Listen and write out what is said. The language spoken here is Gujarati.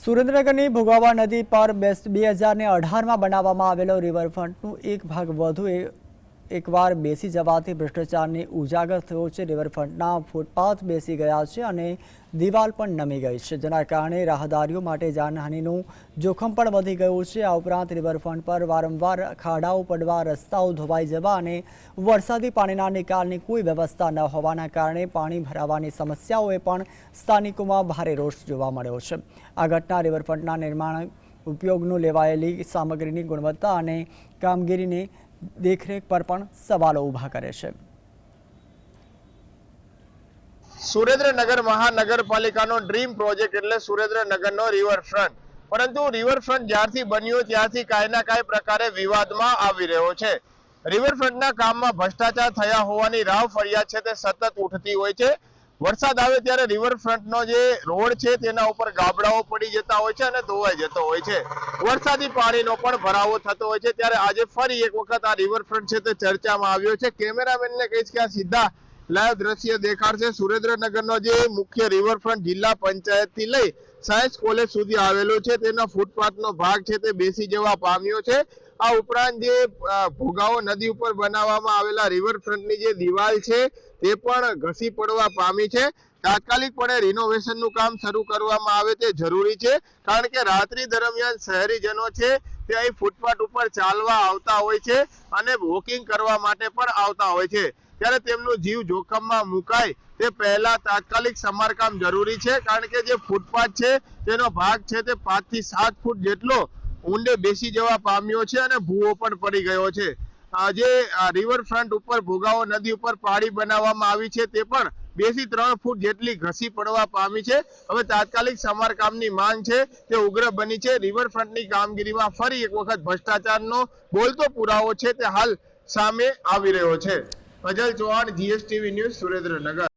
સુરેન્દ્રનગરની ભોગાવા નદી પર 2018માં બનાવવામાં આવેલો રિવરફ્રન્ટનો એક ભાગ વધુ એકવાર બેસી જવાથી ભ્રષ્ટાચારની ઉજાગર થયો છે। રિવરફ્રન્ટના ફૂટપાથ બેસી ગયા છે અને દિવાલ પણ નમી ગઈ છે, જેના કારણે રાહદારીઓ માટે જાનહાનિનું જોખમ પણ વધી ગયું છે। આ ઉપરાંત રિવરફ્રન્ટ પર વારંવાર ખાડાઓ પડવા, રસ્તાઓ ધોવાઈ જવા અને વરસાદી પાણીના નિકાલની કોઈ વ્યવસ્થા ન હોવાના કારણે પાણી ભરાવાની સમસ્યાઓએ પણ સ્થાનિકોમાં ભારે રોષ જોવા મળ્યો છે। આ ઘટના રિવરફ્રન્ટના નિર્માણ ઉપયોગમાં લેવાયેલી સામગ્રીની ગુણવત્તા અને કામગીરીની દેખરેખ પર પણ સવાલો ઊભા કરે છે। સુરેન્દ્રનગર મહાનગરપાલિકાનો ડ્રીમ પ્રોજેક્ટ એટલે સુરેન્દ્રનગરનો રિવરફ્રન્ટ, પરંતુ રિવરફ્રન્ટ જ્યારથી બન્યો ત્યારથી કાંઈ ના કાંઈ પ્રકારે વિવાદમાં આવી રહ્યો છે। રિવરફ્રન્ટના કામમાં ભ્રષ્ટાચાર થયા હોવાની રાવ ફરિયાદ છે તે સતત ઉઠતી હોય છે। વરસાદ આવે ત્યારે રિવરફ્રન્ટનો જે રોડ છે તેના ઉપર ગાબડાઓ પડી જતા હોય છે અને ધોવાઈ જતો હોય છે। વરસાદી પાણીનો પણ ભરાવો થતો હોય છે। ત્યારે આજે ફરી એક વખત આ રિવરફ્રન્ટ છે તે ચર્ચામાં આવ્યો છે। કેમેરામેનને કહીશ કે આ સીધા લાઈવ દ્રશ્ય દેખાડશે। સુરેન્દ્રનગરનો જે મુખ્ય રિવરફ્રન્ટ જિલ્લા પંચાયતથી લઈ સાયન્સ કોલેજ સુધી આવેલો છે, તેનો ફૂટપાથનો ભાગ છે તે બેસી જવા પામ્યો છે। આ ઉપરાંત જે ભોગાવો નદી ઉપર બનાવવામાં આવેલા રિવરફ્રન્ટની જે દિવાલ છે તે પણ ઘસી પડવા પામી છે। તાત્કાલિકપણે રિનોવેશનનું કામ શરૂ કરવામાં આવે તે જરૂરી છે, કારણ કે રાત્રિ દરમિયાન શહેરીજનો છે તે અહીં ફૂટપાથ ઉપર ચાલવા આવતા હોય છે અને વોકિંગ કરવા માટે પણ આવતા હોય છે। ત્યારે તેમનો જીવ જોખમમાં મુકાય તે પહેલા તાત્કાલિક સમારકામ જરૂરી છે, કારણ કે જે ફૂટપાથ છે તેનો ભાગ છે તે 5 થી 7 ફૂટ જેટલો ઊંડે બેસી જવા પામ્યો છે અને ભૂવો પણ પડી ગયો છે। જે રિવરફ્રન્ટ ઉપર ભોગાવો નદી ઉપર પાળી બનાવવામાં આવી છે તે પણ 2 થી 3 ફૂટ જેટલી ઘસી પડવા પામી છે। હવે તાત્કાલિક સમારકામની માંગ છે તે ઉગ્ર બની છે। રિવરફ્રન્ટની કામગીરીમાં ફરી એક વખત ભ્રષ્ટાચારનો બોલતો પુરાવો છે તે હાલ સામે આવી રહ્યો છે। અજલ ચૌહાણ, GSTV ન્યૂઝ, સુરેન્દ્રનગર।